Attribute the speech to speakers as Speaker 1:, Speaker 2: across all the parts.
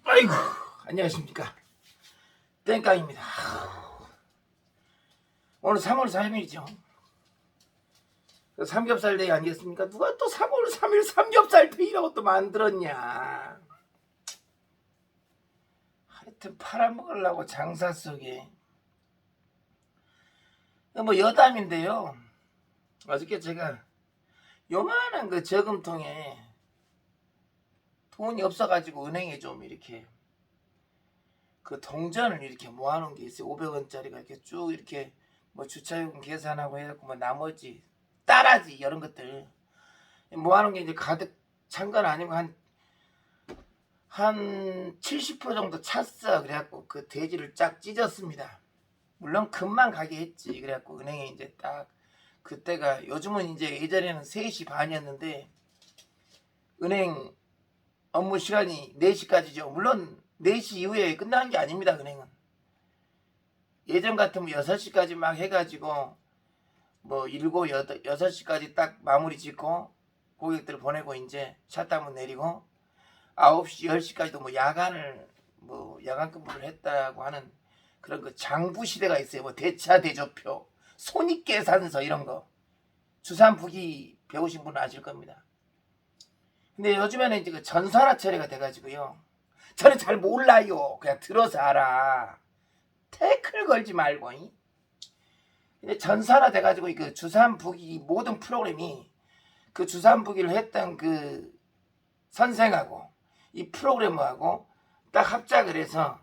Speaker 1: 아이고, 안녕하십니까. 땡깡입니다. 오늘 3월 3일이죠. 삼겹살 데이 아니겠습니까? 누가 또 3월 3일 삼겹살 데이라고 또 만들었냐. 하여튼 팔아먹으려고 장사 속에. 뭐 여담인데요. 어저께 제가 요만한 그 저금통에 돈이 없어가지고 은행에 좀 이렇게 그 동전을 이렇게 모아놓은 게 있어요. 500원짜리가 이렇게 쭉 이렇게 뭐 주차요금 계산하고 해갖고 뭐 나머지 따라지 이런 것들 모아놓은 게 이제 가득 찬 건 아니고 한 70% 정도 찼어. 그래갖고 그 돼지를 쫙 찢었습니다. 물론 금방 가게 했지. 그래갖고 은행에 이제 딱 그때가 요즘은 이제 예전에는 3시 반이었는데 은행 업무 시간이 4시까지죠. 물론 4시 이후에 끝나는 게 아닙니다. 은행은 예전 같으면 6시까지 막 해가지고 뭐 7, 8, 6시까지 딱 마무리 짓고 고객들 보내고 이제 샷다운 내리고 9시, 10시까지도 뭐 야간 근무를 했다고 하는 그런 그 장부 시대가 있어요. 뭐 대차 대조표, 손익계산서 이런 거 주산부기 배우신 분은 아실 겁니다. 근데 요즘에는 이제 그 전산화 처리가 돼가지고요. 저는 잘 몰라요. 그냥 들어서 알아. 태클 걸지 말고. 근데 전산화 돼가지고 그 주산부기 모든 프로그램이 그 주산부기를 했던 그 선생하고 이 프로그래머하고 딱 합작을 해서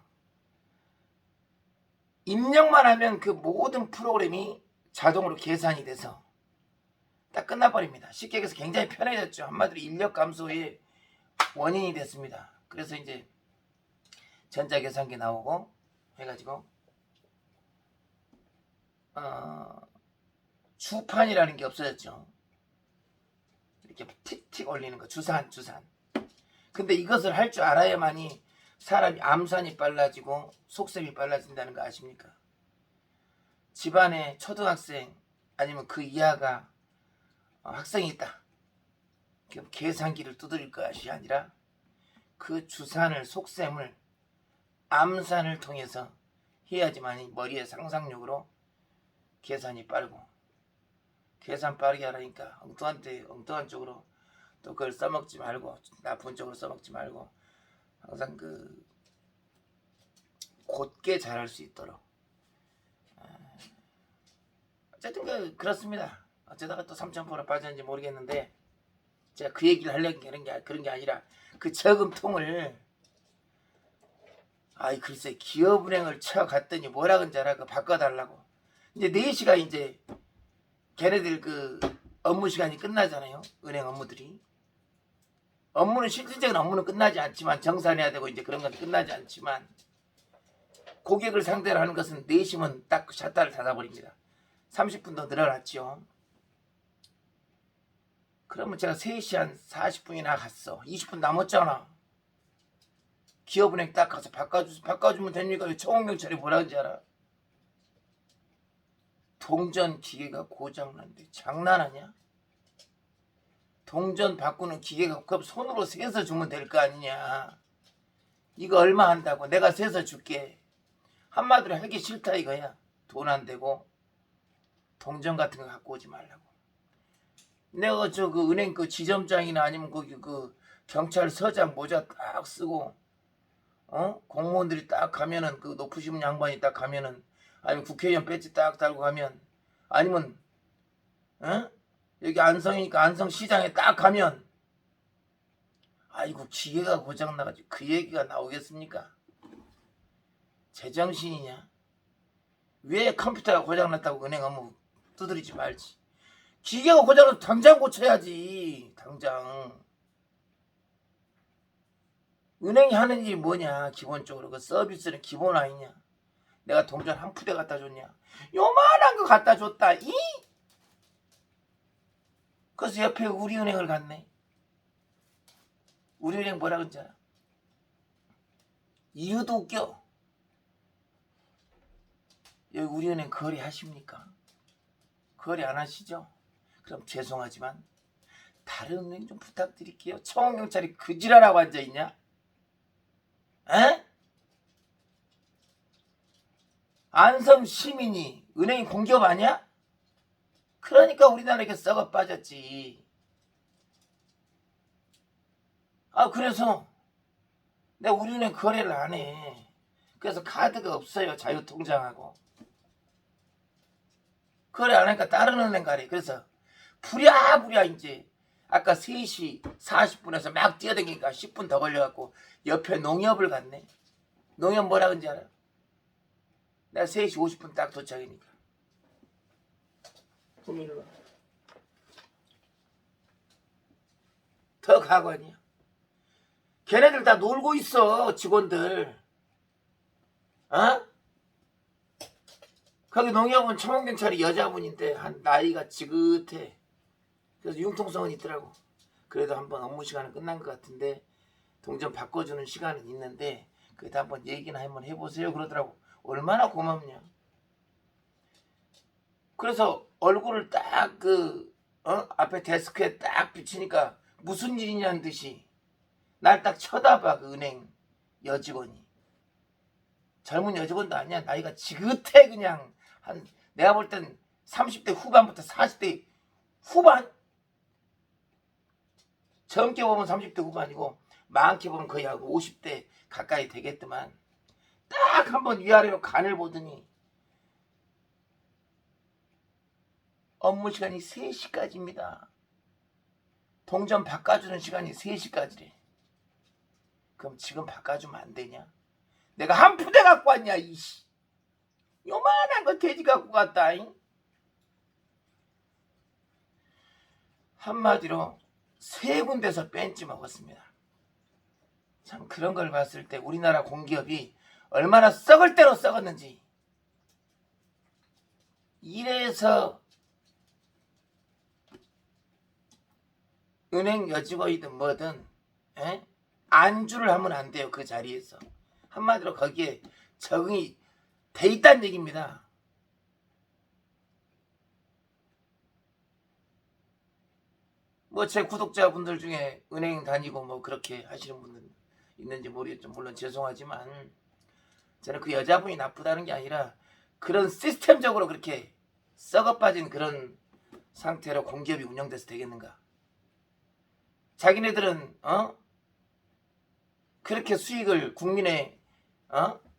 Speaker 1: 입력만 하면 그 모든 프로그램이 자동으로 계산이 돼서 딱 끝나버립니다. 쉽게 얘기해서 굉장히 편해졌죠. 한마디로 인력 감소의 원인이 됐습니다. 그래서 이제 전자계산기 나오고 해가지고 주판이라는 게 없어졌죠. 이렇게 틱틱 올리는 거 주산. 근데 이것을 할 줄 알아야만이 사람이 암산이 빨라지고 속셈이 빨라진다는 거 아십니까? 집안에 초등학생 아니면 그 이하가 학생이 있다. 그럼 계산기를 두드릴 것이 아니라 그 주산을 속셈을 암산을 통해서 해야지만 머리의 상상력으로 계산이 빠르고 계산 빠르게 하라니까 엉뚱한 쪽으로 또 그걸 써먹지 말고 나쁜 쪽으로 써먹지 말고 항상 그 곧게 잘할 수 있도록 어쨌든 그렇습니다. 어쩌다가 또 3,000% 빠졌는지 모르겠는데 제가 그 얘기를 하려는 그런 게 아니라 그 저금통을 글쎄 기업은행을 쳐갔더니 뭐라 그런지 알아? 그 바꿔달라고. 이제 4시가 이제 걔네들 그 업무 시간이 끝나잖아요. 은행 업무들이. 업무는 실질적인 업무는 끝나지 않지만 정산해야 되고 이제 그런 건 끝나지 않지만 고객을 상대로 하는 것은 4시면 딱 샷다를 닫아버립니다. 30분 더 늘어났죠. 그러면 제가 3시 한 40분이나 갔어. 20분 남았잖아. 기업은행 딱 가서 바꿔주면 됩니까? 청원경찰이 뭐라는지 알아? 동전 기계가 고장난대. 장난하냐? 동전 바꾸는 기계가 그럼 손으로 세서 주면 될 거 아니냐. 이거 얼마 한다고? 내가 세서 줄게. 한마디로 하기 싫다 이거야. 돈 안 되고 동전 같은 거 갖고 오지 말라고. 내가 그 은행 그 지점장이나 아니면 거기 그 경찰서장 모자 딱 쓰고 공무원들이 딱 가면은 그 높으신 양반이 딱 가면은 아니면 국회의원 배지 딱 달고 가면 아니면 여기 안성이니까 안성시장에 딱 가면 아이고 기계가 고장나가지고 그 얘기가 나오겠습니까? 제정신이냐? 왜 컴퓨터가 고장났다고 은행 업무 두드리지 말지. 기계가 고장나서 당장 고쳐야지. 당장. 은행이 하는 일이 뭐냐 기본적으로 그 서비스는 기본 아니냐. 내가 동전 한 푸대 갖다 줬냐. 요만한 거 갖다 줬다. 그래서 옆에 우리은행을 갔네. 우리은행 뭐라 그러지 알아? 이유도 웃겨. 여기 우리은행 거래 하십니까? 거래 안 하시죠? 그럼 죄송하지만 다른 은행 좀 부탁드릴게요. 청원경찰이 그지랄하고 앉아있냐? 에? 안성 시민이 은행이 공기업 아니야? 그러니까 우리나라 이렇게 썩어 빠졌지. 아, 그래서 내가 우리은행 거래를 안 해. 그래서 카드가 없어요. 자유통장하고. 거래 안 하니까 다른 은행 가래. 그래서 부랴부랴 이제 아까 3시 40분에서 막 뛰어다니니까 10분 더 걸려갖고 옆에 농협을 갔네. 농협 뭐라 그런지 알아? 내가 3시 50분 딱 도착이니까. 더 가관이야. 걔네들 다 놀고 있어, 직원들. 어? 거기 농협은 청원경찰이 여자분인데 한 나이가 지긋해. 그래서 융통성은 있더라고. 그래도 한번 업무 시간은 끝난 것 같은데 동전 바꿔주는 시간은 있는데 그래도 한번 얘기나 한번 해보세요 그러더라고. 얼마나 고맙냐. 그래서 얼굴을 딱 앞에 데스크에 딱 비치니까 무슨 일이냐는 듯이 날 딱 쳐다봐. 그 은행 여직원이. 젊은 여직원도 아니야. 나이가 지긋해. 그냥 한 내가 볼 땐 30대 후반부터 40대 후반? 젊게 보면 30대 후반이고 많게 보면 거의 한 50대 가까이 되겠더만 딱 한번 위아래로 간을 보더니 업무 시간이 3시까지입니다. 동전 바꿔주는 시간이 3시까지래. 그럼 지금 바꿔주면 안 되냐? 내가 한 푸대 갖고 왔냐 이씨. 요만한 거 돼지 갖고 갔다. 한마디로 3군데서 뺀지 먹었습니다. 참 그런 걸 봤을 때 우리나라 공기업이 얼마나 썩을 대로 썩었는지. 이래서 은행 여직원이든 뭐든 안주를 하면 안 돼요. 그 자리에서. 한마디로 거기에 적응이 돼 있다는 얘기입니다. 뭐 제 구독자분들 중에 은행 다니고 뭐 그렇게 하시는 분들 있는지 모르겠죠. 물론 죄송하지만 저는 그 여자분이 나쁘다는 게 아니라 그런 시스템적으로 그렇게 썩어 빠진 그런 상태로 공기업이 운영돼서 되겠는가. 자기네들은 그렇게 수익을 국민의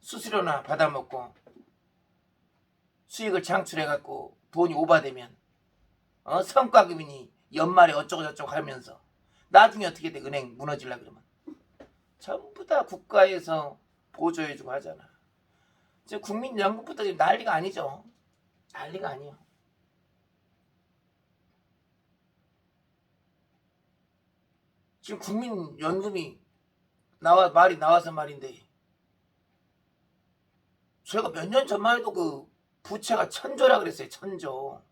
Speaker 1: 수수료나 받아먹고 수익을 창출해갖고 돈이 오바되면 성과급이니 연말에 어쩌고저쩌고 하면서 나중에 어떻게 돼. 은행 무너질라 그러면 전부 다 국가에서 보조해주고 하잖아. 지금 국민연금부터 지금 난리가 아니죠. 난리가 아니에요. 지금 국민연금이 말이 나와서 말인데 제가 몇 년 전만 해도 그 부채가 1000조라 그랬어요. 1000조.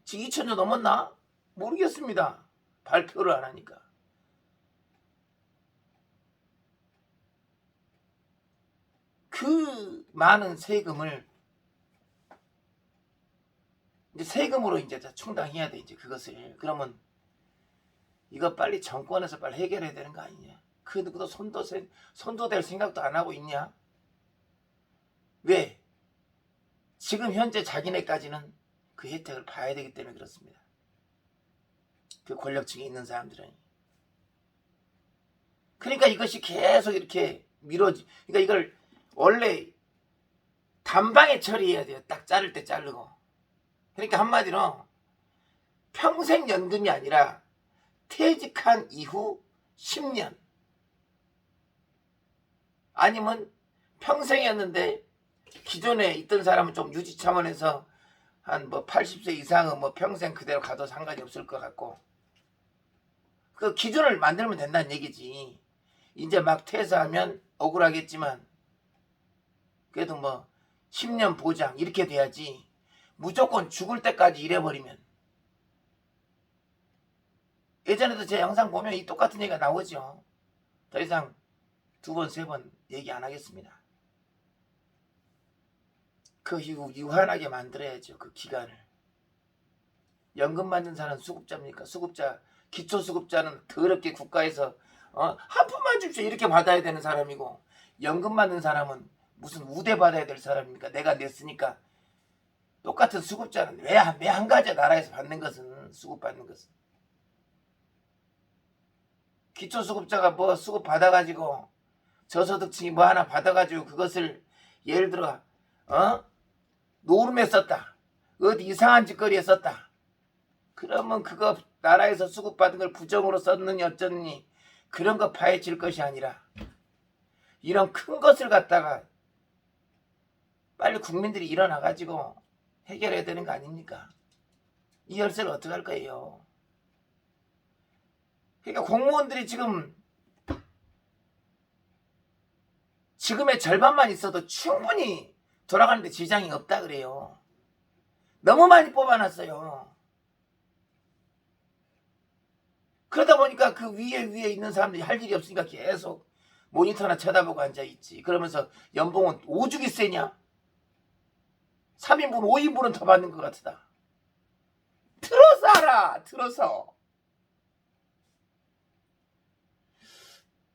Speaker 1: 지금 2000조 넘었나? 모르겠습니다. 발표를 안 하니까. 그 많은 세금을 이제 세금으로 이제 다 충당해야 돼. 이제 그것을. 그러면 이거 빨리 정권에서 빨리 해결해야 되는 거 아니냐? 그 누구도 손도댈 생각도 안 하고 있냐? 왜? 지금 현재 자기네까지는 그 혜택을 봐야 되기 때문에 그렇습니다. 그 권력층에 있는 사람들은. 그러니까 이것이 계속 이렇게 그러니까 이걸 원래 단방에 처리해야 돼요. 딱 자를 때 자르고. 그러니까 한마디로 평생 연금이 아니라 퇴직한 이후 10년 아니면 평생이었는데 기존에 있던 사람은 좀 유지 차원에서 한 뭐 80세 이상은 뭐 평생 그대로 가도 상관이 없을 것 같고 그 기준을 만들면 된다는 얘기지. 이제 막 퇴사하면 억울하겠지만 그래도 뭐 10년 보장 이렇게 돼야지. 무조건 죽을 때까지 일해버리면. 예전에도 제 영상 보면 이 똑같은 얘기가 나오죠. 더 이상 2번 3번 얘기 안 하겠습니다. 그 이후 유한하게 만들어야죠. 그 기간을. 연금 받는 사람은 수급자입니까? 수급자, 기초수급자는 더럽게 국가에서 한 푼만 줍시오 이렇게 받아야 되는 사람이고, 연금 받는 사람은 무슨 우대 받아야 될 사람입니까? 내가 냈으니까. 똑같은 수급자는 왜 한 가지 나라에서 받는 것은, 수급 받는 것은, 기초수급자가 뭐 수급 받아가지고 저소득층이 뭐 하나 받아가지고 그것을 예를 들어 노름에 썼다, 어디 이상한 짓거리에 썼다, 그러면 그거 나라에서 수급받은 걸 부정으로 썼느니 어쩌느니 그런 거 파헤칠 것이 아니라, 이런 큰 것을 갖다가 빨리 국민들이 일어나가지고 해결해야 되는 거 아닙니까? 이 열쇠를 어떻게 할 거예요? 그러니까 공무원들이 지금의 절반만 있어도 충분히 돌아가는데 지장이 없다 그래요. 너무 많이 뽑아놨어요. 그러다 보니까 그 위에 있는 사람들이 할 일이 없으니까 계속 모니터나 쳐다보고 앉아있지. 그러면서 연봉은 오죽이 세냐? 3인분 5인분은 더 받는 것 같다. 들어서 알아. 들어서.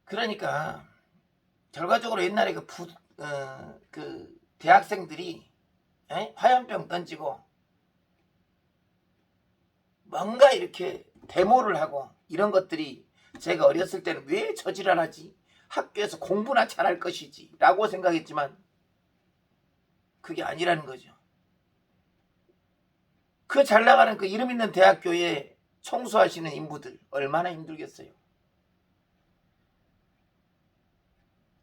Speaker 1: 그러니까 결과적으로 옛날에 그 대학생들이 화염병 던지고 뭔가 이렇게 데모를 하고 이런 것들이, 제가 어렸을 때는 왜 저지랄하지? 학교에서 공부나 잘할 것이지 라고 생각했지만 그게 아니라는 거죠. 그 잘 나가는 그 이름 있는 대학교에 청소하시는 인부들 얼마나 힘들겠어요.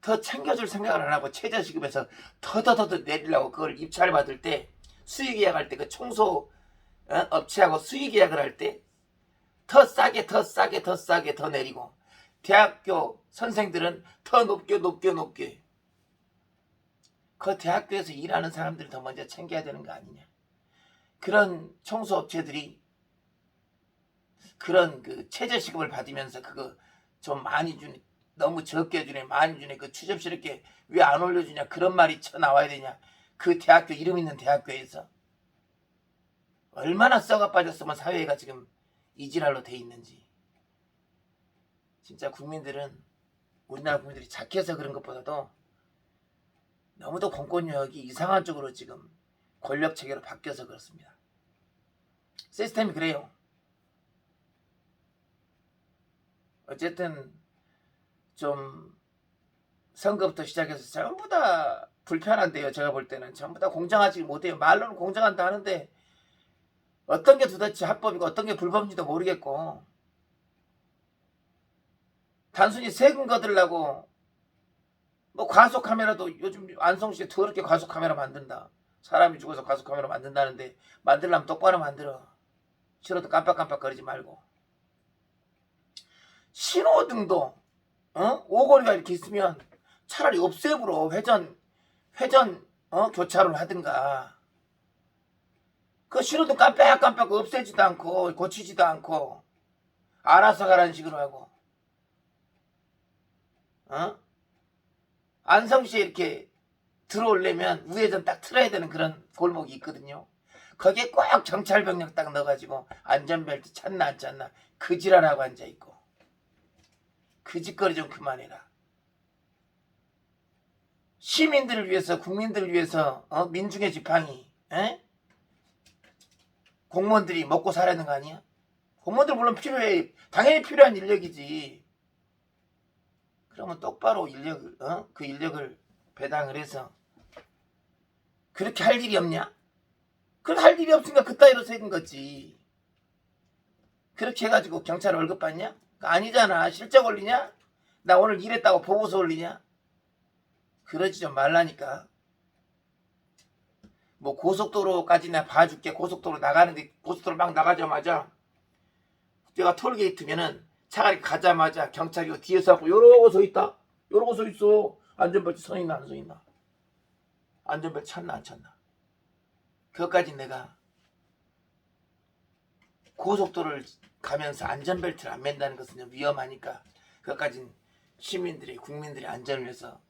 Speaker 1: 더 챙겨줄 생각을 안 하고 최저시급에서 더더더 내리려고 그걸 입찰 받을 때, 수의 계약할 때 그 청소 업체하고 수의 계약을 할 때 더 싸게 더 내리고, 대학교 선생들은 더 높게 그 대학교에서 일하는 사람들을 더 먼저 챙겨야 되는 거 아니냐. 그런 청소업체들이 그런 그 최저시급을 받으면서 그거 좀 많이 주네, 너무 적게 주네, 많이 주네, 그 추접스럽게 왜 안 올려주냐, 그런 말이 쳐나와야 되냐. 그 대학교, 이름 있는 대학교에서 얼마나 썩어 빠졌으면 사회가 지금 이 지랄로 돼 있는지. 진짜 국민들은, 우리나라 국민들이 착해서 그런 것보다도 너무도 공권력이 이상한 쪽으로 지금 권력 체계로 바뀌어서 그렇습니다. 시스템이 그래요. 어쨌든 좀 선거부터 시작해서 전부 다 불편한데요. 제가 볼 때는 전부 다 공정하지 못해요. 말로는 공정한다 하는데 어떤 게 도대체 합법이고 어떤 게 불법인지도 모르겠고, 단순히 세금 거들라고 뭐 과속카메라도, 요즘 안성시에 더럽게 과속카메라 만든다, 사람이 죽어서 과속카메라 만든다는데 만들려면 똑바로 만들어. 싫어도 깜빡깜빡거리지 말고. 신호등도 오거리가 이렇게 있으면 차라리 없애부로 회전 교차를 하든가. 그 신호등 깜빡깜빡 없애지도 않고 고치지도 않고 알아서 가라는 식으로 하고, 안성시에 이렇게 들어오려면 우회전 딱 틀어야 되는 그런 골목이 있거든요. 거기에 꼭 경찰병력 딱 넣어가지고 안전벨트 찾나 안 찾나 그 지랄하고 앉아있고. 그 짓거리 좀 그만해라. 시민들을 위해서, 국민들을 위해서 민중의 지팡이, 공무원들이 먹고 살아야 하는 거 아니야? 공무원들 물론 필요해. 당연히 필요한 인력이지. 그러면 똑바로 그 인력을 배당을 해서. 그렇게 할 일이 없냐? 그렇게 할 일이 없으니까 그따위로 세는 거지. 그렇게 해가지고 경찰 월급 받냐? 아니잖아. 실적 올리냐? 나 오늘 일했다고 보고서 올리냐? 그러지 좀 말라니까. 뭐 고속도로까지 내가 봐줄게. 고속도로 나가는데, 고속도로 막 나가자마자 내가 톨게이트면은 차가 가자마자 경찰이 뒤에서 하고 요러고 서 있다. 요러고 서 있어. 안전벨트 서 있나 안 서 있나? 안전벨트 찾나 안 찾나? 그것까지 내가 고속도로를 가면서 안전벨트를 안 맨다는 것은 위험하니까 그것까진 시민들이, 국민들이 안전을 위해서,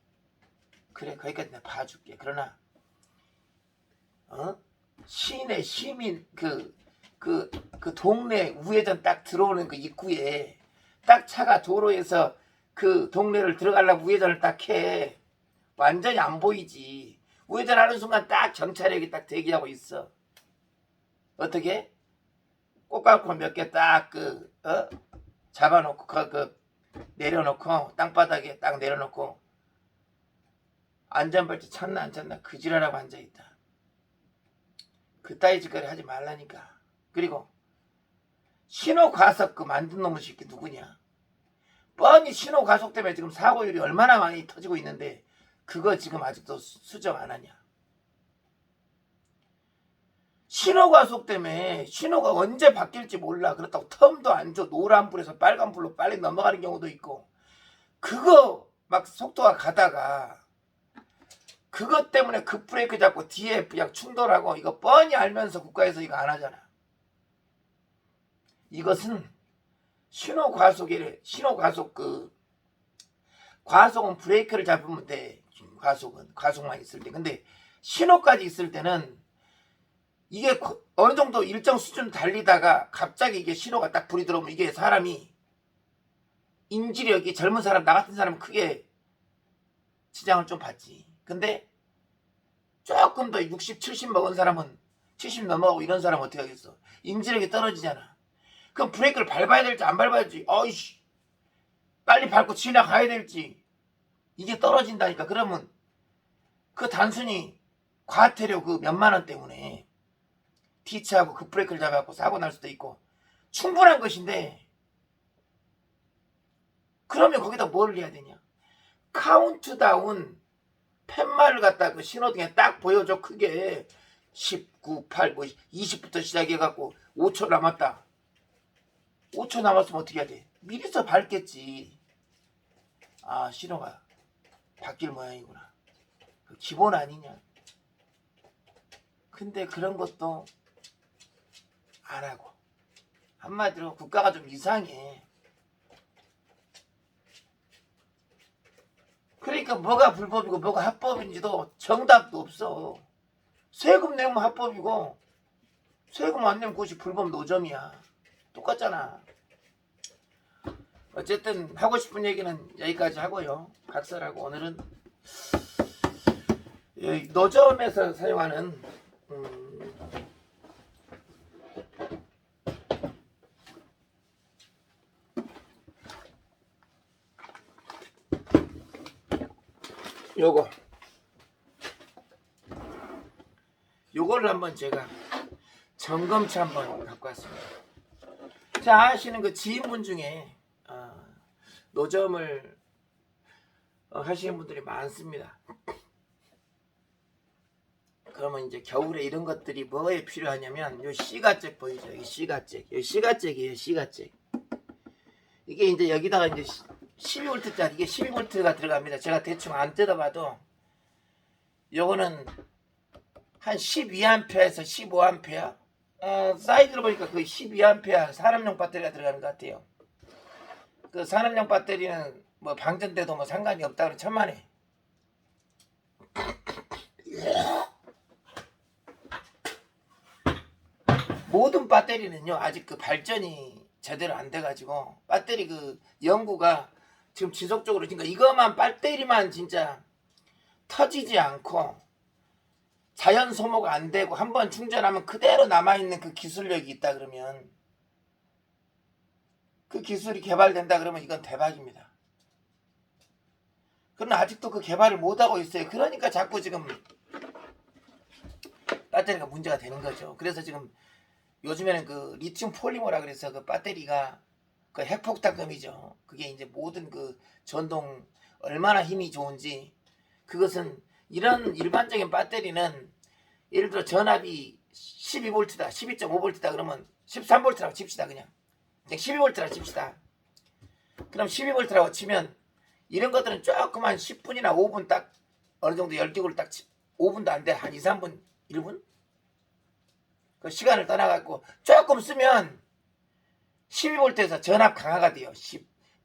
Speaker 1: 그래 거기까지 내가 봐줄게. 그러나 시내 시민 그 동네 우회전 딱 들어오는 그 입구에 딱 차가 도로에서 그 동네를 들어가려고 우회전을 딱 해. 완전히 안 보이지. 우회전하는 순간 딱 경찰에게 딱 대기하고 있어. 어떻게? 꽃갈콘 몇 개 딱 잡아놓고 내려놓고 땅바닥에 딱 내려놓고 안전벨트 찼나 안 찼나 그 지랄하고 앉아있다. 그따위 짓거리 하지 말라니까. 그리고 신호과속 그 만든 놈의 새끼 누구냐. 뻔히 신호과속 때문에 지금 사고율이 얼마나 많이 터지고 있는데 그거 지금 아직도 수정 안 하냐. 신호과속 때문에 신호가 언제 바뀔지 몰라. 그렇다고 텀도 안 줘. 노란불에서 빨간불로 빨리 넘어가는 경우도 있고. 그거 막 속도가 가다가 그것 때문에 급브레이크 잡고 뒤에 그냥 충돌하고 이거 뻔히 알면서 국가에서 이거 안 하잖아. 이것은 신호과속 과속은 브레이크를 잡으면 돼. 과속만 있을 때. 근데 신호까지 있을 때는 이게 어느 정도 일정 수준 달리다가 갑자기 이게 신호가 딱 불이 들어오면 이게 사람이 인지력이 젊은 사람 나 같은 사람은 크게 지장을 좀 받지. 근데 조금 더 60, 70 먹은 사람은 70 넘어가고 이런 사람은 어떻게 하겠어? 인지력이 떨어지잖아. 그럼 브레이크를 밟아야 될지 안 밟아야 될지 어이씨 빨리 밟고 지나가야 될지 이게 떨어진다니까. 그러면 그 단순히 과태료 그 몇만 원 때문에 뒤차하고 급브레이크를 잡아갖고 사고 날 수도 있고 충분한 것인데 그러면 거기다 뭘 해야 되냐. 카운트다운 팻말을 갖다 그 신호등에 딱 보여줘. 크게 19, 8, 20부터 시작해갖고 5초 남았다. 5초 남았으면 어떻게 해야 돼? 미리서 밟겠지. 아 신호가 바뀔 모양이구나. 기본 아니냐. 근데 그런 것도 안 하고 한마디로 국가가 좀 이상해. 그러니까 뭐가 불법이고 뭐가 합법인지도 정답도 없어. 세금 내면 합법이고 세금 안 내면 그것이 불법 노점이야. 똑같잖아. 어쨌든 하고 싶은 얘기는 여기까지 하고요. 각설하고 오늘은 노점에서 사용하는 요거를 한번 제가 점검치 한번 갖고 왔습니다. 자, 아시는 그 지인분 중에 노점을 하시는 분들이 많습니다. 그러면 이제 겨울에 이런 것들이 뭐에 필요하냐면 요 시가잭 보이죠? 이 시가잭. 요 시가잭이에요. 시가잭. 이게 이제 여기다가 이제 12V짜리 이게 12V가 들어갑니다. 제가 대충 안 뜯어봐도 요거는 한 12A에서 15A 사이즈로 보니까 거의 12A 산업용 배터리가 들어가는 것 같아요. 그 산업용 배터리는 뭐 방전돼도 뭐 상관이 없다고 천만에. 모든 배터리는요 아직 그 발전이 제대로 안 돼가지고 배터리 그 연구가 지금 지속적으로 그러니까 이것만 배터리만 진짜 터지지 않고 자연 소모가 안 되고 한번 충전하면 그대로 남아있는 그 기술력이 있다 그러면 그 기술이 개발된다 그러면 이건 대박입니다. 그러나 아직도 그 개발을 못하고 있어요. 그러니까 자꾸 지금 배터리가 문제가 되는 거죠. 그래서 지금 요즘에는 그 리튬 폴리머라 그래서 그 배터리가 그 핵폭탄금이죠. 그게 이제 모든 그 전동 얼마나 힘이 좋은지 그것은 이런 일반적인 배터리는 예를 들어 전압이 12V다 12.5V다 그러면 13V라고 칩시다. 그냥 12V라고 칩시다. 그럼 12V라고 치면 이런 것들은 조금 한 10분이나 5분 딱 어느 정도 열기구를 딱 5분도 안 돼. 한 2, 3분 1분 그 시간을 떠나갖고 조금 쓰면 12V에서 전압 강화가 돼요.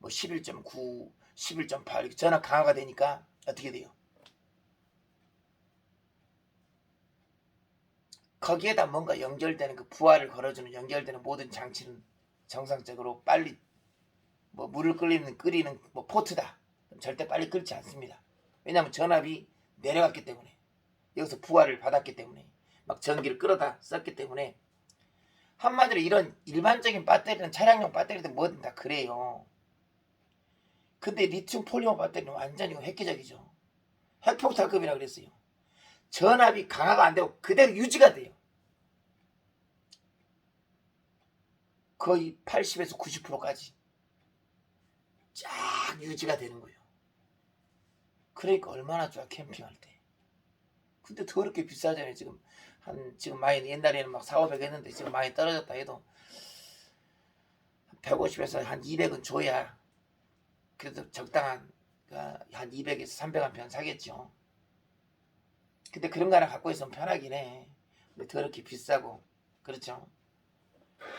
Speaker 1: 11.9, 11.8 이렇게 전압 강화가 되니까 어떻게 돼요? 거기에다 뭔가 연결되는 그 부하를 걸어주는 연결되는 모든 장치는 정상적으로 빨리 뭐 물을 끓이는 뭐 포트다. 절대 빨리 끓지 않습니다. 왜냐하면 전압이 내려갔기 때문에, 여기서 부하를 받았기 때문에, 막 전기를 끌어다 썼기 때문에. 한마디로 이런 일반적인 배터리는, 차량용 배터리든 뭐든 다 그래요. 근데 리튬 폴리머 배터리는 완전히 획기적이죠. 핵폭탄급이라 그랬어요. 전압이 강화가 안 되고 그대로 유지가 돼요. 거의 80에서 90%까지 쫙 유지가 되는 거예요. 그러니까 얼마나 좋아, 캠핑할 때. 근데 더럽게 비싸잖아요. 지금 많이, 옛날에는 막 4,500 했는데 지금 많이 떨어졌다 해도 150에서 한 200은 줘야 그래도 적당한, 한 200에서 300 사겠죠. 근데 그런 거 하나 갖고 있으면 편하긴 해. 근데 더럽게 비싸고, 그렇죠.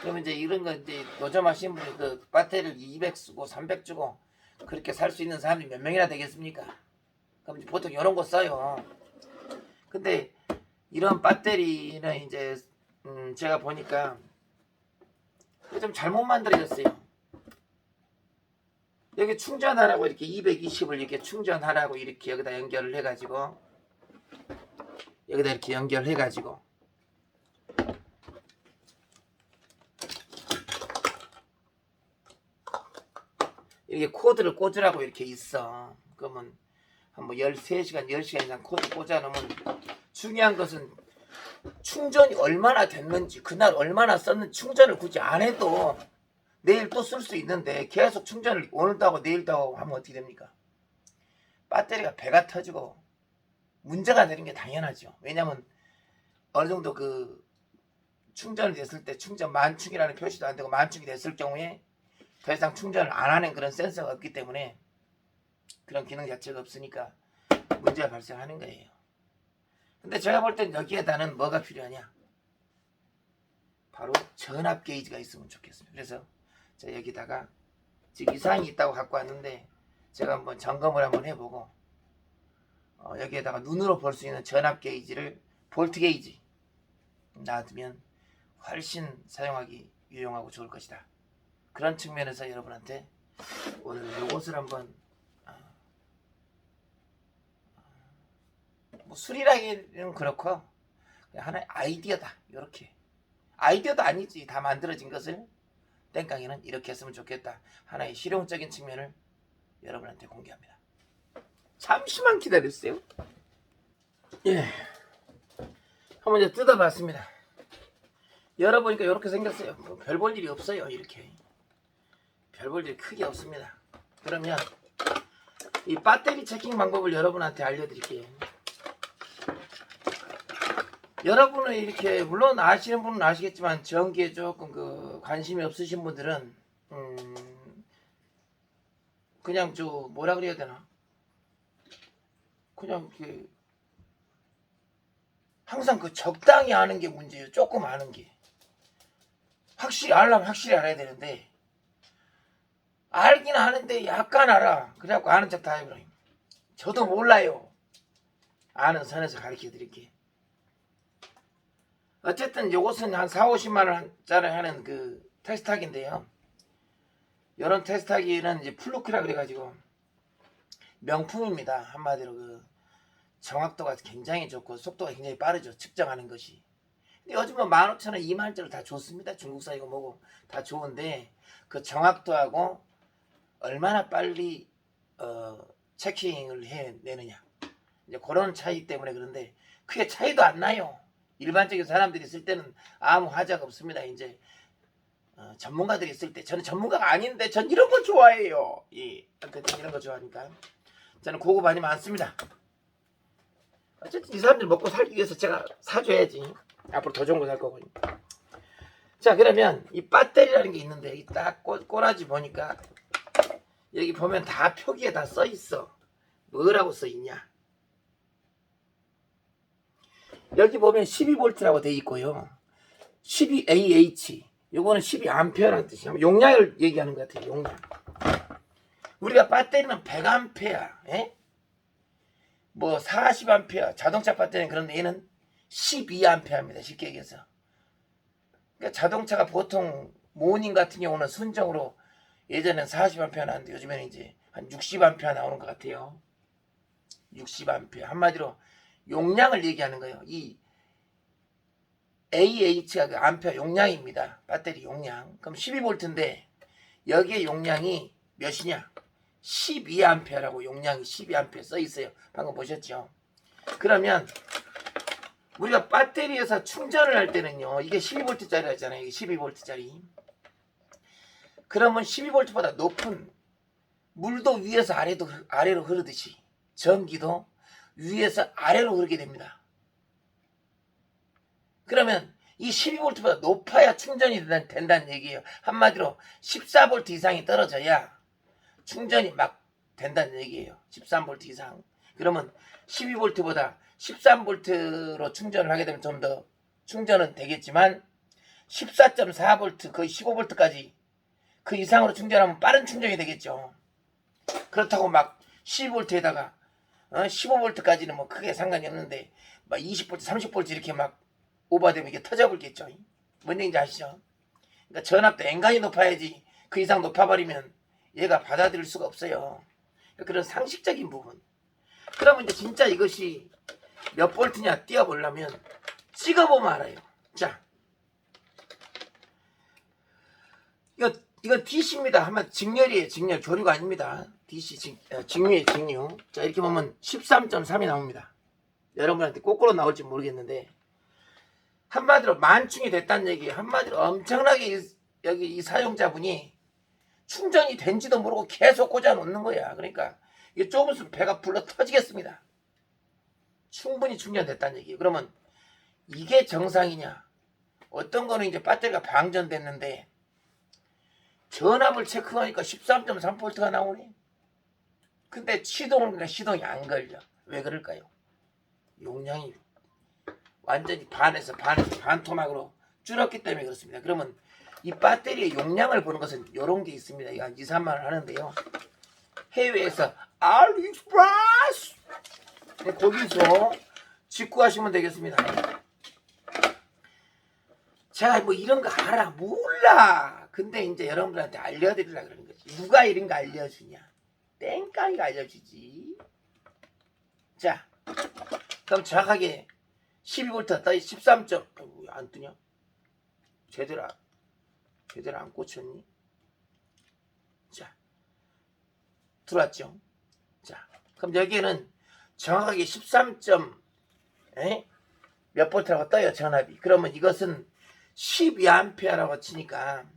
Speaker 1: 그러면 이제 이런 거 이제 노점 하시는 분이 그 배터리를 200 쓰고 300 주고 그렇게 살 수 있는 사람이 몇 명이나 되겠습니까? 그럼 이제 보통 이런 거 써요. 근데 이런 배터리는 이제 제가 보니까 좀 잘못 만들어졌어요. 여기 충전하라고 이렇게 220을 이렇게 충전하라고 이렇게 여기다 연결을 해가지고, 여기다 이렇게 연결해가지고 이렇게 코드를 꽂으라고 이렇게 있어. 그러면 한 뭐 13시간 10시간 이상 코드 꽂아놓으면, 중요한 것은 충전이 얼마나 됐는지, 그날 얼마나 썼는지. 충전을 굳이 안 해도 내일 또 쓸 수 있는데 계속 충전을 오늘도 하고 내일도 하고 하면 어떻게 됩니까? 배터리가 배가 터지고 문제가 되는 게 당연하죠. 왜냐면 어느 정도 그 충전이 됐을 때 충전 만충이라는 표시도 안 되고 만충이 됐을 경우에 더 이상 충전을 안 하는 그런 센서가 없기 때문에, 그런 기능 자체가 없으니까 문제가 발생하는 거예요. 근데 제가 볼 땐 여기에다는 뭐가 필요하냐, 바로 전압 게이지가 있으면 좋겠습니다. 그래서 제가 여기다가 지금 이상이 있다고 갖고 왔는데 제가 한번 점검을 한번 해보고, 여기에다가 눈으로 볼 수 있는 전압 게이지를, 볼트 게이지 놔두면 훨씬 사용하기 유용하고 좋을 것이다. 그런 측면에서 여러분한테 오늘 요것을 한번, 뭐 수리라기는 그렇고 그냥 하나의 아이디어다. 이렇게 아이디어도 아니지, 다 만들어진 것을 땡깡이는 이렇게 했으면 좋겠다. 하나의 실용적인 측면을 여러분한테 공개합니다. 잠시만 기다려주세요. 예, 한번 이제 뜯어봤습니다. 열어보니까 이렇게 생겼어요. 뭐 별 볼 일이 없어요. 이렇게 별 볼 일이 크게 없습니다. 그러면 이 배터리 체킹 방법을 여러분한테 알려드릴게요. 여러분은 이렇게, 물론 아시는 분은 아시겠지만 전기에 조금 그 관심이 없으신 분들은 그냥 뭐라 그래야 되나, 그냥 이렇게 항상 그 적당히 아는 게 문제예요. 조금 아는 게. 확실히 알려면 확실히 알아야 되는데, 알긴 아는데 약간 알아. 그래갖고 아는 척 다 해버려. 저도 몰라요. 아는 선에서 가르쳐 드릴게. 어쨌든 요것은 한 4, 50만원짜리 하는 그 테스트하기인데요. 이런 테스트하기는 이제 플루크라 그래가지고 명품입니다. 한마디로 그 정확도가 굉장히 좋고 속도가 굉장히 빠르죠. 측정하는 것이. 근데 요즘은 15,000원, 20,000원짜리 다 좋습니다. 중국산이고 뭐고 다 좋은데, 그 정확도하고 얼마나 빨리 체킹을 해내느냐, 이제 그런 차이 때문에. 그런데 크게 차이도 안 나요. 일반적인 사람들이 쓸 때는 아무 하자가 없습니다. 이제 전문가들이 있을 때, 저는 전문가가 아닌데 전 이런 거 좋아해요. 어쨌든 이런 거 좋아하니까 저는 고급반이 많습니다. 어쨌든 이 사람들 먹고 살기 위해서 제가 사줘야지. 앞으로 더 좋은 거 살 거고. 자, 그러면 이 배터리라는 게 있는데, 여기 딱 꼬라지 보니까 여기 보면 다 표기에 다 써 있어. 뭐라고 써 있냐, 여기 보면 12V라고 돼 있고요. 12AH, 요거는 12A라는 뜻이야. 용량을 얘기하는 것 같아요. 용량. 우리가 배터리는 100A, 예? 뭐 40A, 자동차 배터리는, 그런데 얘는 12A입니다. 쉽게 얘기해서. 그러니까 자동차가 보통 모닝 같은 경우는 순정으로 예전엔 40A 나왔는데 요즘에는 이제 한 60A 나오는 것 같아요. 60A. 한마디로 용량을 얘기하는 거예요. 이 AH가 그 암페어 용량입니다. 배터리 용량. 그럼 12V인데 여기에 용량이 몇이냐? 12A라고 용량이 12A 써 있어요. 방금 보셨죠? 그러면 우리가 배터리에서 충전을 할 때는요. 이게 12V짜리 하잖아요. 이게 12V짜리. 그러면 12V보다 높은 물도 위에서 아래로 흐르듯이 전기도 위에서 아래로 흐르게 됩니다. 그러면 이 12V보다 높아야 충전이 된다는 얘기예요. 한마디로 14V 이상이 떨어져야 충전이 막 된다는 얘기예요. 13V 이상. 그러면 12V보다 13V로 충전을 하게 되면 좀 더 충전은 되겠지만 14.4V 거의 15V까지 그 이상으로 충전하면 빠른 충전이 되겠죠. 그렇다고 막 12V에다가 15V까지는 뭐 크게 상관이 없는데 막 20V, 30V 이렇게 막 오버되면 이게 터져버리겠죠. 뭔 얘기인지 아시죠? 그러니까 전압도 앵간히 높아야지 그 이상 높아버리면 얘가 받아들일 수가 없어요. 그런 상식적인 부분. 그러면 이제 진짜 이것이 몇 볼트냐 띄워보려면 찍어보면 알아요. 자, 이건 DC입니다. 한번 직렬이에요. 직렬. 조류가 아닙니다. DC 직류예요. 직류. 자, 이렇게 보면 13.3이 나옵니다. 여러분한테 거꾸로 나올지 모르겠는데 한마디로 만충이 됐다는 얘기예요. 한마디로 엄청나게 여기 이 사용자분이 충전이 된지도 모르고 계속 꽂아 놓는 거야. 그러니까 이게 조금 있으면 배가 불러 터지겠습니다. 충분히 충전됐다는 얘기예요. 그러면 이게 정상이냐? 어떤 거는 이제 배터리가 방전됐는데 전압을 체크하니까 13.3V가 나오네. 근데 시동을 그러니까 시동이 안 걸려. 왜 그럴까요? 용량이 완전히 반토막으로 줄었기 때문에 그렇습니다. 그러면 이 배터리의 용량을 보는 것은 이런 게 있습니다. 이거 한 2, 3만 원 하는데요. 해외에서 알리익스프레스 거기서 직구하시면 되겠습니다. 제가 뭐 이런 거 알아 몰라. 근데 이제 여러분들한테 알려드리려고 그러는 거지. 누가 이런 거 알려주냐? 땡깡이가 알려주지. 자, 그럼 정확하게 12V 떠 13. 안 뜨냐? 제대로 안 꽂혔니? 자, 들어왔죠? 자, 그럼 여기에는 정확하게 13. 몇 볼트라고 떠요, 전압이. 그러면 이것은 12A라고 치니까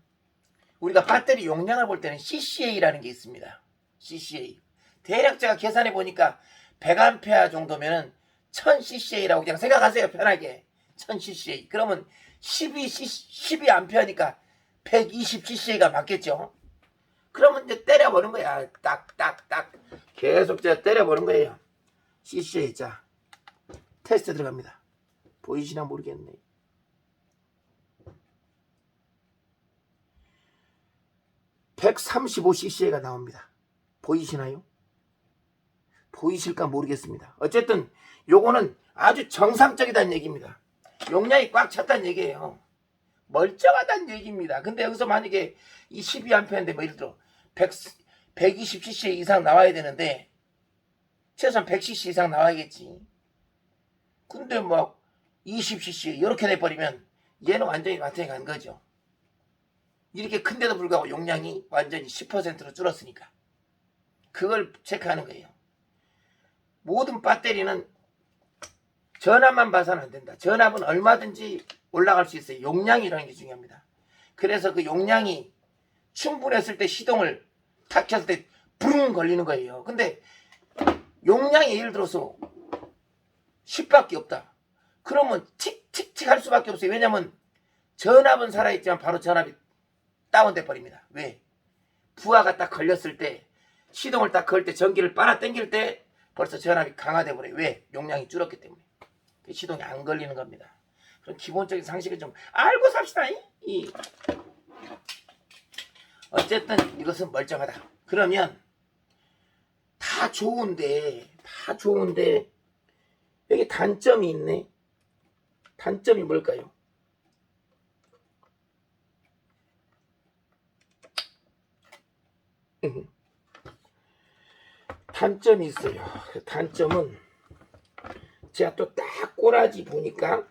Speaker 1: 우리가 배터리 용량을 볼 때는 CCA라는 게 있습니다. CCA. 대략 제가 계산해 보니까 100A 정도면은 1000ccA라고 그냥 생각하세요. 편하게. 1000cca. 그러면 12A니까 120ccA가 맞겠죠? 그러면 이제 때려보는 거야. 딱. 계속 제가 때려보는 거예요. cca. 자, 테스트 들어갑니다. 보이시나 모르겠네. (135ccA가) 나옵니다. 보이시나요? 보이실까 모르겠습니다. 어쨌든 요거는 아주 정상적이다는 얘기입니다. 용량이 꽉 찼다는 얘기예요. 멀쩡하다는 얘기입니다. 근데 여기서 만약에 이 12A인데 뭐 예를 들어 120cc 이상 나와야 되는데 최소한 100cc 이상 나와야겠지. 근데 막 20cc 이렇게 돼버리면 얘는 완전히 마탱이 간 거죠. 이렇게 큰데도 불구하고 용량이 완전히 10%로 줄었으니까 그걸 체크하는 거예요. 모든 배터리는 전압만 봐서는 안 된다. 전압은 얼마든지 올라갈 수 있어요. 용량이라는 게 중요합니다. 그래서 그 용량이 충분했을 때 시동을 탁 켰을 때 부릉 걸리는 거예요. 근데 용량이 예를 들어서 10밖에 없다. 그러면 틱틱틱 할 수밖에 없어요. 왜냐면 전압은 살아있지만 바로 전압이 다운돼 버립니다. 왜? 부하가 딱 걸렸을 때 시동을 딱 걸 때 전기를 빨아 당길 때 벌써 전압이 강화돼 버려요. 왜? 용량이 줄었기 때문에. 시동이 안 걸리는 겁니다. 그런 기본적인 상식을 좀 알고 삽시다. 어쨌든 이것은 멀쩡하다. 그러면 다 좋은데 여기 단점이 있네. 단점이 뭘까요? 단점이 있어요. 그 단점은 제가 또 딱 꼬라지 보니까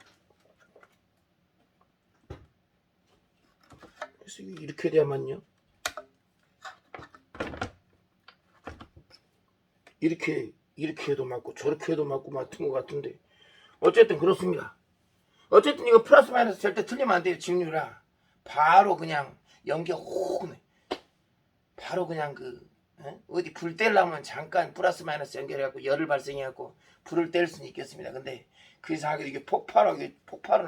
Speaker 1: 그래서 이렇게 돼야만요. 이렇게 해도 맞고 저렇게 해도 맞고 맞은 것 같은데 어쨌든 그렇습니다. 어쨌든 이거 플러스 마이너스 절대 틀리면 안 돼요. 직류라 바로 그냥 연결 혹 바로 그냥 어디 불 떼려면 잠깐 플러스 마이너스 연결해갖고 열을 발생해갖고 불을 뗄 수는 있겠습니다. 근데 그 이상하게 이게 폭발은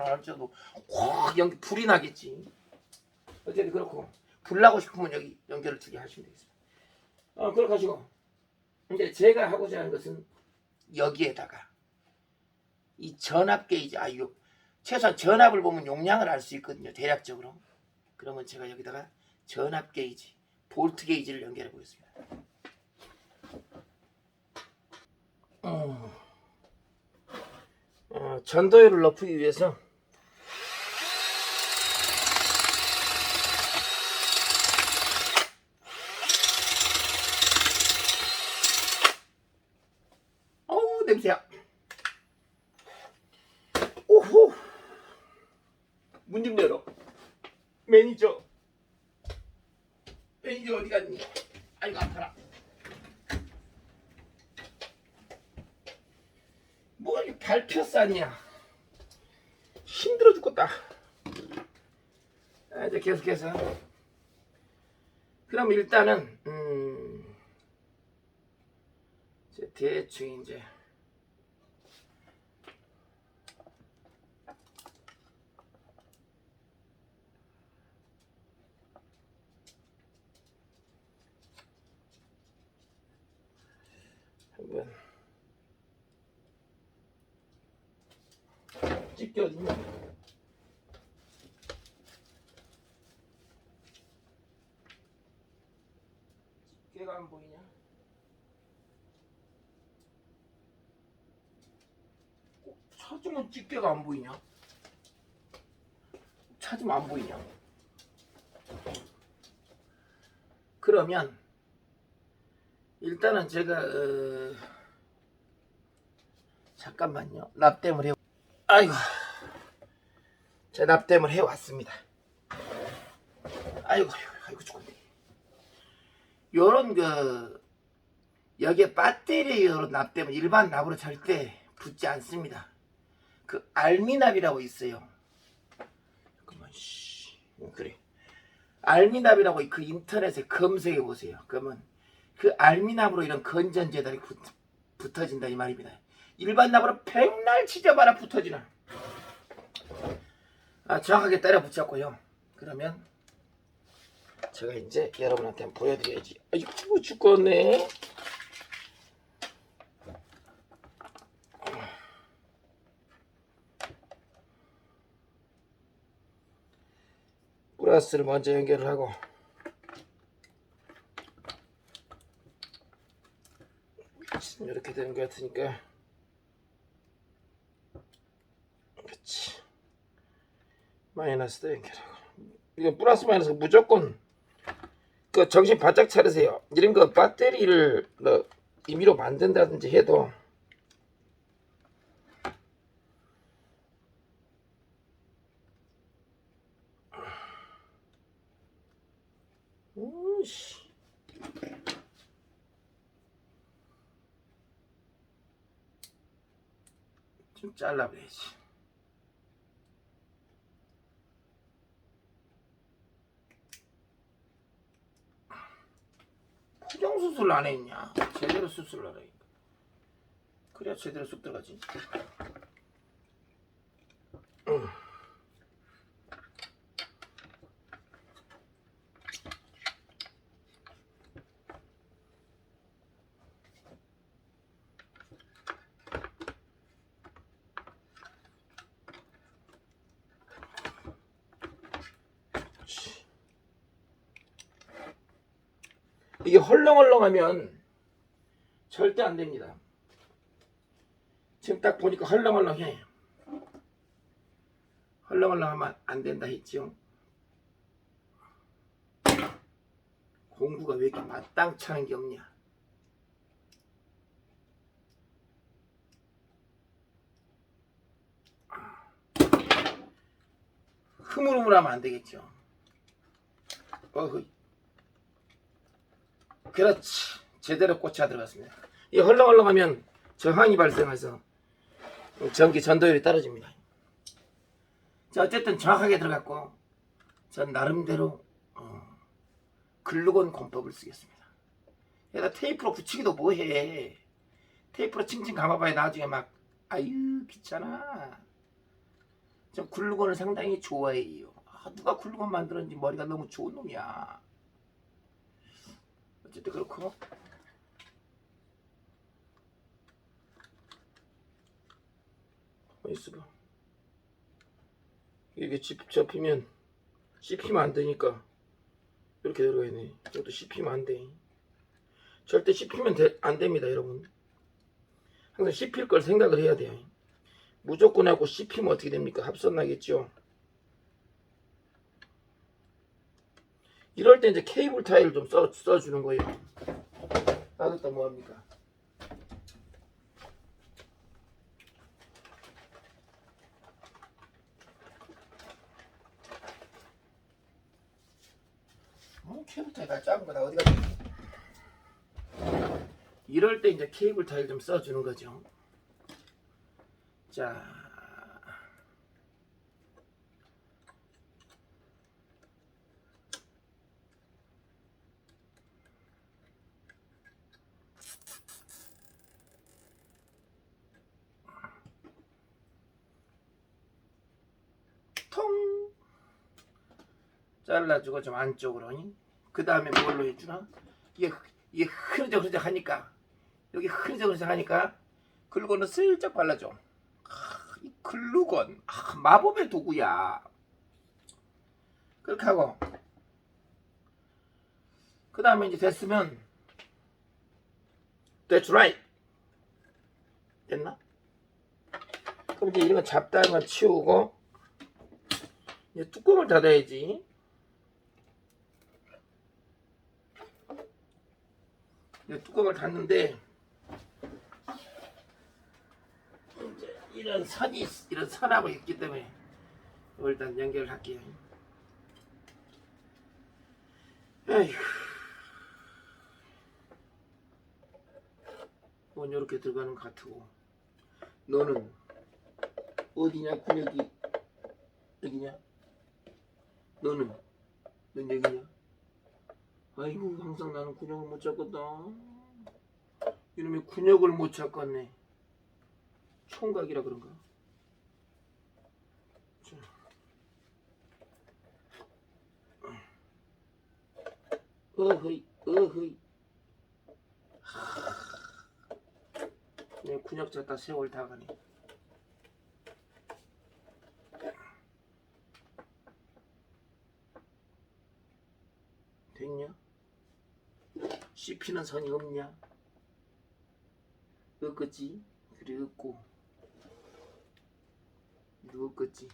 Speaker 1: 안 할지라도 확 연기 불이 나겠지. 어쨌든 그렇고 불 나고 싶으면 여기 연결을 2개 하시면 되겠습니다. 그렇게 하시고 이제 제가 하고자 하는 것은 여기에다가 이 전압 게이지 이거 최소한 전압을 보면 용량을 알 수 있거든요. 대략적으로. 그러면 제가 여기다가 전압 게이지 볼트 게이지를 연결해 보겠습니다. 전도율을 높이기 위해서 어우 냄새야. 오호 문 좀 열어. 매니저 어디 갔니? 아이고 아파라. 뭐 이렇게 발표싸냐. 힘들어 죽겠다. 이제 계속해서 그럼 일단은 이제 대충 이제 한번 찢겨지면 집게가 안 보이냐? 꼭 찾으면 집게가 안 보이냐? 찾으면 안 보이냐? 그러면 일단은 제가 잠깐만요. 납땜을 해. 아이고, 제가 납땜을 해 왔습니다. 아이고 죽었네. 요런 여기에 배터리로 납땜은 일반 납으로 절대 붙지 않습니다. 그 알미납이라고 있어요. 잠깐만, 그래. 알미납이라고 그 인터넷에 검색해 보세요. 그러면 그 알미납으로 이런 건전재달이 붙어진다 이 말입니다. 일반 납으로 백날 치져봐라 붙어지나. 정확하게 때려 붙였고요. 그러면 제가 이제 여러분한테 한번 보여드려야지. 아이고 죽겠네. 플러스를 먼저 연결을 하고 이렇게 되는 것 같으니까 그렇지. 마이너스도 연결하고 이건 플러스 마이너스 무조건 그 정신 바짝 차리세요. 이런 거 배터리를 임의로 만든다든지 해도 좀 잘라버려야지. 포장 수술 안 했냐? 제대로 수술을 하라니까. 그래야 제대로 쑥 들어가지. 이게 헐렁헐렁하면 절대 안 됩니다. 지금 딱 보니까 헐렁헐렁해. 헐렁헐렁하면 안 된다 했지요. 공구가 왜 이렇게 마땅찮은 게 없냐. 흐물흐물하면 안 되겠죠. 어허이. 그렇지. 제대로 꽂혀 들어갔습니다. 이 헐렁헐렁하면 저항이 발생해서 전기 전도율이 떨어집니다. 자, 어쨌든 정확하게 들어갔고 전 나름대로 글루건 공법을 쓰겠습니다. 여기다 테이프로 붙이기도 뭐해. 테이프로 칭칭 감아봐야 나중에 막 아유 귀찮아. 전 글루건을 상당히 좋아해요. 누가 글루건 만들었는지 머리가 너무 좋은 놈이야. 어쨌든 그렇고 있어봐. 이게 접히면 씹히면 안 되니까 이렇게 들어가 있네. 저것도 씹히면 안 돼. 절대 씹히면 안 됩니다, 여러분. 항상 씹힐 걸 생각을 해야 돼요. 무조건 하고 씹히면 어떻게 됩니까? 합선 나겠죠. 이럴 때 이제 케이블 타일을 좀 써주는 거예요. 놔뒀다 뭐합니까? 케이블 타일 다 작은 거 다 어디 갔지? 이럴 때 이제 케이블 타일 좀 써주는 거죠. 자, 통 잘라주고 좀 안쪽으로. 그 다음에 뭘로 해주나? 이게 흐르적 하니까 여기 흐르적 하니까 글루건을 슬쩍 발라줘. 이 글루건 마법의 도구야. 그렇게 하고 그 다음에 이제 됐으면 That's right. 됐나? 그럼 이제 이런 거 잡다한 건 치우고 이제 뚜껑을 닫아야지. 이제 뚜껑을 닫는데 이제 이런 선하고 있기 때문에 이걸 일단 연결을 할게요. 에휴. 이건 이렇게 들어가는 것 같고 너는 어디냐? 근육이 여기냐? 넌 여기냐? 아이고 항상 나는 근육을 못 잡거든. 이놈의 근육을 못 잡겠네. 총각이라 그런가? 자. 어허이 내 근육 잡다 세월 다 가네. 됐냐? 씹히는 선이 없냐? 없겠지? 그래 없고 누웠겠지?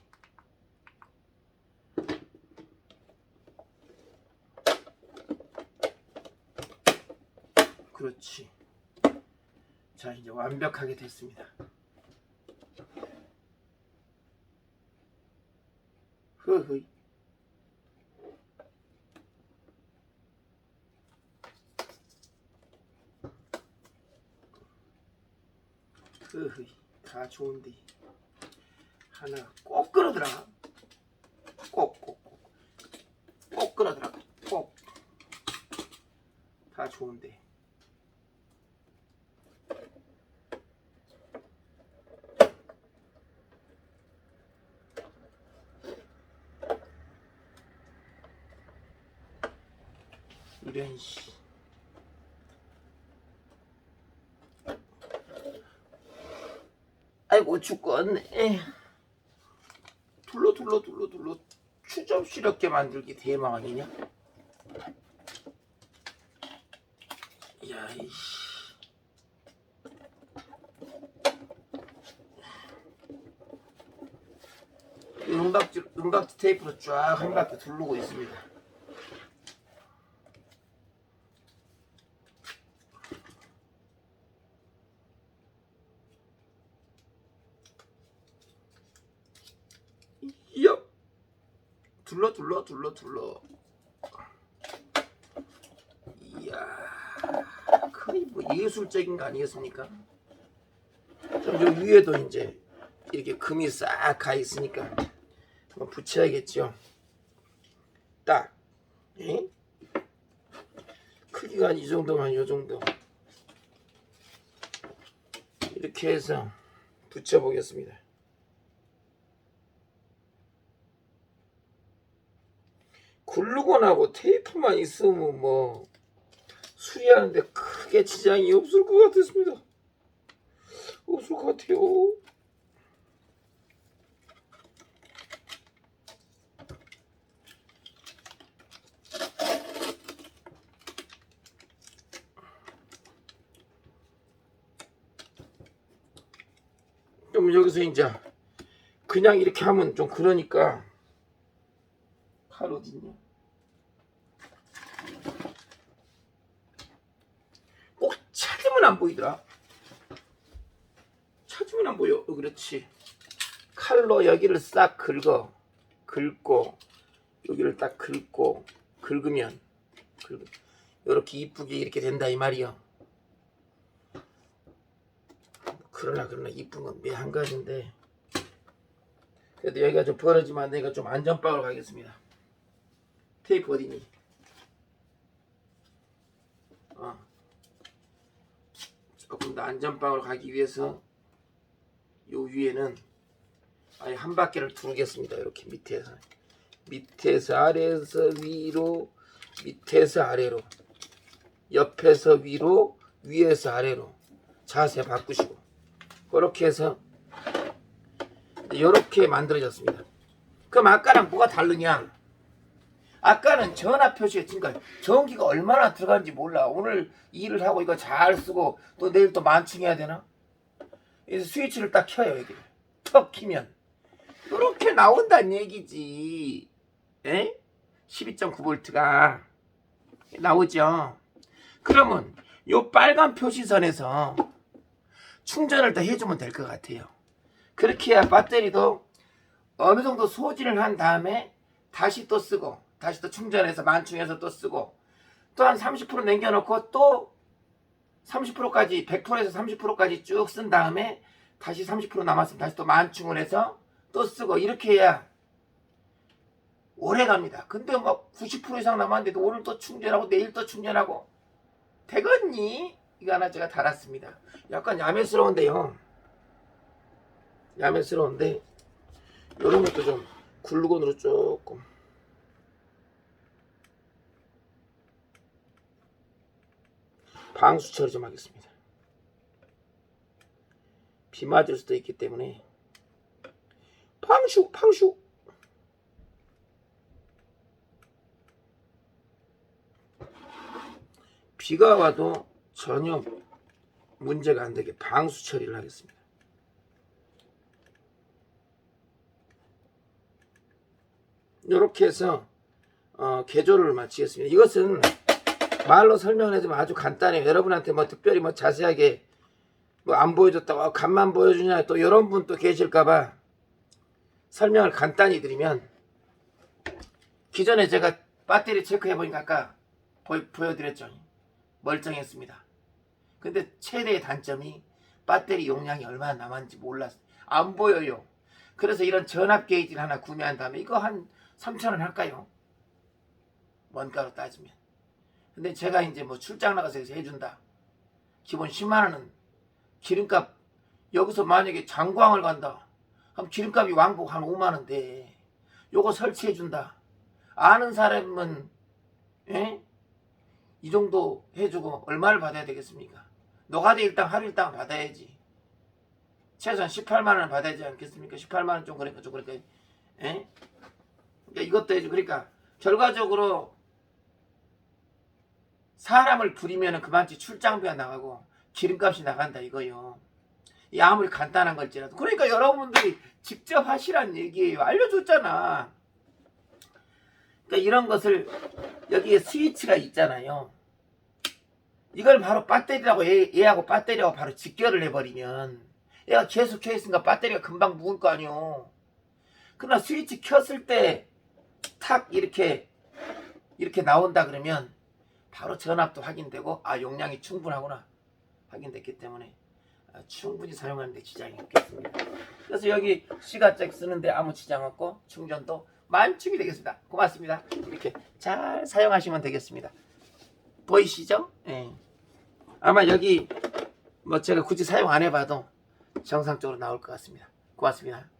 Speaker 1: 그렇지. 자 이제 완벽하게 됐습니다. 허허이. 허허이. 다 좋은데 하나 꼭 끌어들어가. 꼭 끌어들어가. 꼭. 다 좋은데 이런 씨. 아이고 죽겠네. 둘러 추접스럽게 만들기 대망 아니냐? 야이씨. 은박지 테이프로 쫙 한 바퀴 두르고 있습니다. 둘러. 이야, 거의 뭐 예술적인 거 아니겠습니까? 좀 요 위에도 이제 이렇게 금이 싹 가 있으니까 한번 붙여야겠죠. 딱, 예? 크기가 이 정도만, 요 정도. 이렇게 해서 붙여 보겠습니다. 글루건하고 테이프만 있으면 뭐 수리하는데 크게 지장이 없을 것 같습니다. 없을 것 같아요. 좀 여기서 이제 그냥 이렇게 하면 좀 그러니까 칼 어딨냐? 꼭 찾으면 안 보이더라. 찾으면 안 보여. 그렇지. 칼로 여기를 싹 긁고 여기를 딱 긁으면 이렇게 이쁘게 이렇게 된다 이 말이요. 그러나 이쁜 건 매 한 가지인데 그래도 여기가 좀 벌어지면 내가 좀 안전빵으로 가겠습니다. 테이프 어디니? 조금 더 안전빵으로 가기 위해서 요 위에는 아예 한 바퀴를 두르겠습니다. 이렇게 밑에서 아래에서 위로, 밑에서 아래로, 옆에서 위로, 위에서 아래로 자세 바꾸시고 그렇게 해서 이렇게 만들어졌습니다. 그럼 아까랑 뭐가 다르냐? 아까는 전압 표시했으니까 전기가 얼마나 들어가는지 몰라. 오늘 일을 하고 이거 잘 쓰고 또 내일 또 만충해야 되나? 그래서 스위치를 딱 켜요. 여기를 턱 키면 이렇게 나온다는 얘기지. 에? 12.9V가 나오죠. 그러면 요 빨간 표시선에서 충전을 더 해주면 될 것 같아요. 그렇게 해야 배터리도 어느 정도 소진을 한 다음에 다시 또 쓰고 다시 또 충전해서 만충해서 또 쓰고 또 한 30% 남겨놓고 또 30%까지 100%에서 30%까지 쭉 쓴 다음에 다시 30% 남았으면 다시 또 만충을 해서 또 쓰고 이렇게 해야 오래 갑니다. 근데 막 90% 이상 남았는데도 오늘 또 충전하고 내일 또 충전하고 되겠니? 이거 하나 제가 달았습니다. 약간 야매스러운데요. 야매스러운데 이런 것도 좀 글루건으로 조금 방수 처리 좀 하겠습니다. 비 맞을 수도 있기 때문에 방수 비가 와도 전혀 문제가 안 되게 방수 처리를 하겠습니다. 이렇게 해서 개조를 마치겠습니다. 이것은 말로 설명을 해주면 아주 간단해요. 여러분한테 뭐 특별히 뭐 자세하게 뭐 안 보여줬다고 간만 보여주냐 또 이런 분 또 계실까봐 설명을 간단히 드리면 기존에 제가 배터리 체크해보니까 아까 보여드렸죠. 멀쩡했습니다. 근데 최대의 단점이 배터리 용량이 얼마나 남았는지 몰랐어요. 안 보여요. 그래서 이런 전압 게이지를 하나 구매한 다음에 이거 한 3,000원 할까요? 원가로 따지면. 근데 제가 이제 뭐 출장 나가서 해준다. 기본 10만원은 기름값 여기서 만약에 장광을 간다. 그럼 기름값이 왕복 한 5만원 돼. 요거 설치해준다. 아는 사람은 이 정도 해주고 얼마를 받아야 되겠습니까? 노가다 일당 하루 일당 받아야지. 최소한 18만원을 받아야 되지 않겠습니까? 18만원 좀 그러니까 이것도 해주고 그러니까 결과적으로 사람을 부리면 그만치 출장비가 나가고 기름값이 나간다 이거요. 이 아무리 간단한 걸지라도 그러니까 여러분들이 직접 하시란 얘기예요. 알려줬잖아. 그러니까 이런 것을 여기에 스위치가 있잖아요. 이걸 바로 배터리라고 얘하고 배터리하고 바로 직결을 해버리면 얘가 계속 켜있으니까 배터리가 금방 묵을 거 아니요. 그러나 스위치 켰을 때 탁 이렇게 나온다 그러면 바로 전압도 확인되고 아 용량이 충분하구나 확인됐기 때문에 충분히 사용하는데 지장이 없겠습니다. 그래서 여기 시가잭 쓰는데 아무 지장 없고 충전도 만축이 되겠습니다. 고맙습니다. 이렇게 잘 사용하시면 되겠습니다. 보이시죠? 예. 아마 여기 뭐 제가 굳이 사용 안 해봐도 정상적으로 나올 것 같습니다. 고맙습니다.